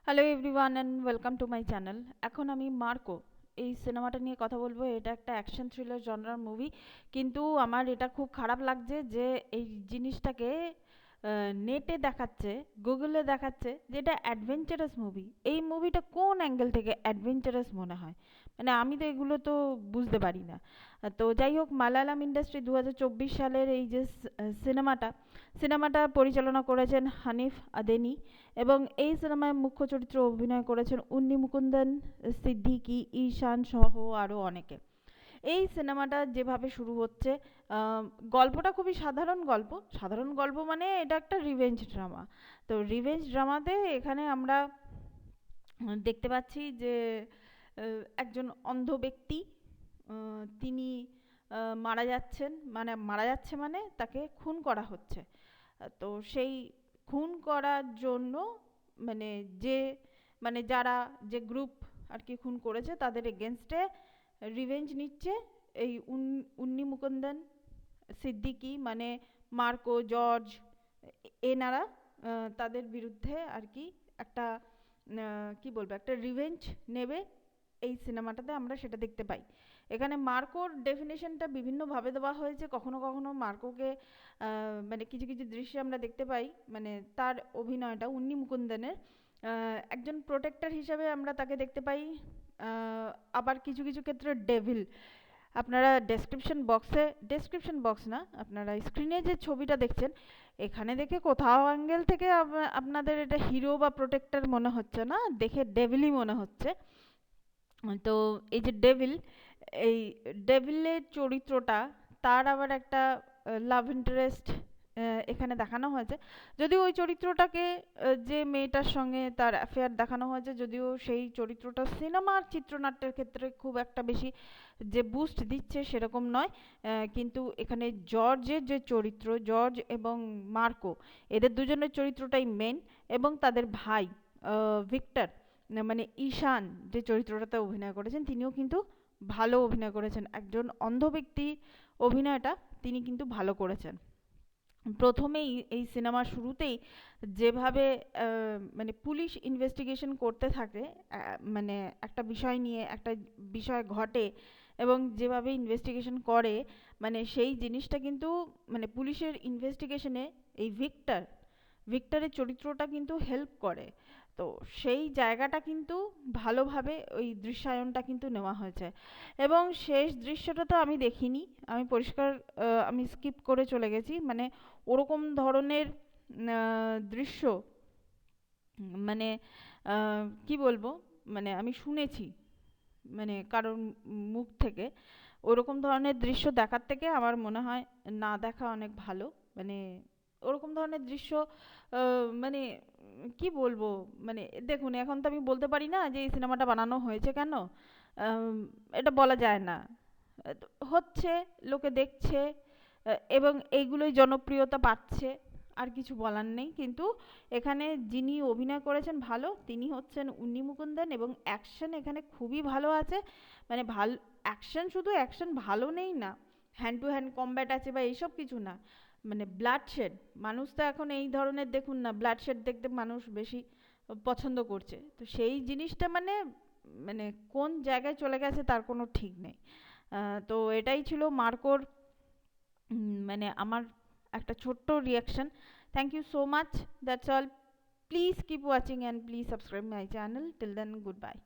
Hello everyone and welcome to my channel. এখন আমি Marco এই সিনেমাটা নিয়ে কথা বলবো। এটা একটা অ্যাকশন থ্রিলার জনরার মুভি, কিন্তু আমার এটা খুব খারাপ লাগছে যে এই জিনিসটাকে নেটে দেখাচ্ছে, গুগলে দেখাচ্ছে যে এটা অ্যাডভেঞ্চারাস মুভি। এই মুভিটা কোন অ্যাঙ্গেল থেকে অ্যাডভেঞ্চারাস মনে হয়? মানে আমি তো এগুলো তো বুঝতে পারি না। তো যাই হোক, মালায়ালাম ইন্ডাস্ট্রি 2024 সালের এই যে সিনেমাটা সিনেমাটা পরিচালনা করেছেন হানিফ আদেনি, এবং এই সিনেমায় মুখ্য চরিত্রে অভিনয় করেছেন উন্নি মুকুন্দন, সিদ্দিকী, ঈশান সহ আরও অনেকে। এই সিনেমাটা যেভাবে শুরু হচ্ছে, গল্পটা খুবই সাধারণ গল্প। সাধারণ গল্প মানে এটা একটা রিভেঞ্জ ড্রামা। তো রিভেঞ্জ ড্রামাতে এখানে আমরা দেখতে পাচ্ছি যে একজন অন্ধ ব্যক্তি, তিনি মারা যাচ্ছেন, মানে মারা যাচ্ছে মানে তাকে খুন করা হচ্ছে। তো সেই খুন করার জন্য মানে যে মানে যারা যে গ্রুপ আর কি খুন করেছে তাদের এগেনস্টে রিভেঞ্জ নিচ্ছে এই উন্নি মুকুন্দন, সিদ্দিকী মানে মার্কো, জর্জ, এনারা তাদের বিরুদ্ধে আর কি একটা কি বলবো, একটা রিভেঞ্জ নেবে। এই সিনেমাটাতে আমরা সেটা দেখতে পাই। এখানে মার্কোর ডেফিনেশনটা বিভিন্নভাবে দেওয়া হয়েছে। কখনো কখনো মার্কোকে মানে কিছু কিছু দৃশ্যে আমরা দেখতে পাই, মানে তার অভিনয়টা উন্নি মুকুন্দনের একজন প্রোটেক্টর হিসাবে আমরা তাকে দেখতে পাই। আবার কিছু কিছু ক্ষেত্রে ডেভিল। আপনারা ডেসক্রিপশন বক্স না, আপনারা স্ক্রিনে যে ছবিটা দেখছেন, এখানে দেখে কোথাও অ্যাঙ্গেল থেকে আপনাদের এটা হিরো বা প্রোটেক্টর মনে হচ্ছে না, দেখে ডেভিলই মনে হচ্ছে। তো এই যে ডেভিল, এই ডেভিলের চরিত্রটা, তার আবার একটা লাভ ইন্টারেস্ট এখানে দেখানো হয়েছে। যদিও ওই চরিত্রটাকে যে মেয়েটার সঙ্গে তার অ্যাফেয়ার দেখানো হয়েছে, যদিও সেই চরিত্রটা সিনেমার চিত্রনাট্যের ক্ষেত্রে খুব একটা বেশি যে বুস্ট দিচ্ছে সেরকম নয়। কিন্তু এখানে জর্জের যে চরিত্র, জর্জ এবং মার্কো, এদের দুজনের চরিত্রটাই মেন। এবং তাদের ভাই ভিক্টর, মানে ঈশান যে চরিত্রটাতে অভিনয় করেছেন, তিনিও কিন্তু ভালো অভিনয় করেছেন। একজন অন্ধ ব্যক্তি অভিনয়টা তিনি কিন্তু ভালো করেছেন। প্রথমেই এই সিনেমার শুরুতেই যেভাবে মানে পুলিশ ইনভেস্টিগেশন করতে থাকে, মানে একটা বিষয় নিয়ে একটা বিষয় ঘটে এবং যেভাবে ইনভেস্টিগেশন করে, মানে সেই জিনিসটা কিন্তু মানে পুলিশের ইনভেস্টিগেশনে এই ভিক্টরের চরিত্রটা কিন্তু হেল্প করে। তো সেই জায়গাটা কিন্তু ভালোভাবে ওই দৃশ্যায়নটা কিন্তু নেওয়া হয়েছে। এবং শেষ দৃশ্যটা তো আমি দেখিনি, আমি পরিষ্কার আমি স্কিপ করে চলে গেছি। মানে ওরকম ধরনের দৃশ্য, মানে কি বলবো, মানে আমি শুনেছি মানে কারোর মুখ থেকে। ওরকম ধরনের দৃশ্য দেখার থেকে আমার মনে হয় না দেখা অনেক ভালো। মানে ওরকম ধরনের দৃশ্য মানে কি বলবো, মানে দেখুন, এখন তো আমি বলতে পারি না যে এই সিনেমাটা বানানো হয়েছে কেন। আম, এটা বলা যায় না। হচ্ছে, লোকে দেখছে, এবং এইগুলোই জনপ্রিয়তা পাচ্ছে, আর কিছু বলার নেই। কিন্তু এখানে যিনি অভিনয় করেছেন ভালো, তিনি হচ্ছেন উন্নি মুকুন্দন, এবং অ্যাকশন এখানে খুবই ভালো আছে। মানে ভালো অ্যাকশন, শুধু অ্যাকশন ভালো নেই না, হ্যান্ড টু হ্যান্ড কমব্যাট আছে বা এইসব কিছু না, মানে ব্লাডশেড। মানুষ তো এখন এই ধরনের দেখুন না, ব্লাডশেড দেখতে মানুষ বেশি পছন্দ করছে। তো সেই জিনিসটা মানে মানে কোন জায়গায় চলে গেছে তার কোনো ঠিক নেই। তো এটাই ছিল মার্কোর মানে আমার একটা ছোট্ট reaction. Thank you so much, that's all. Please keep watching and please subscribe my channel. Till then, good by.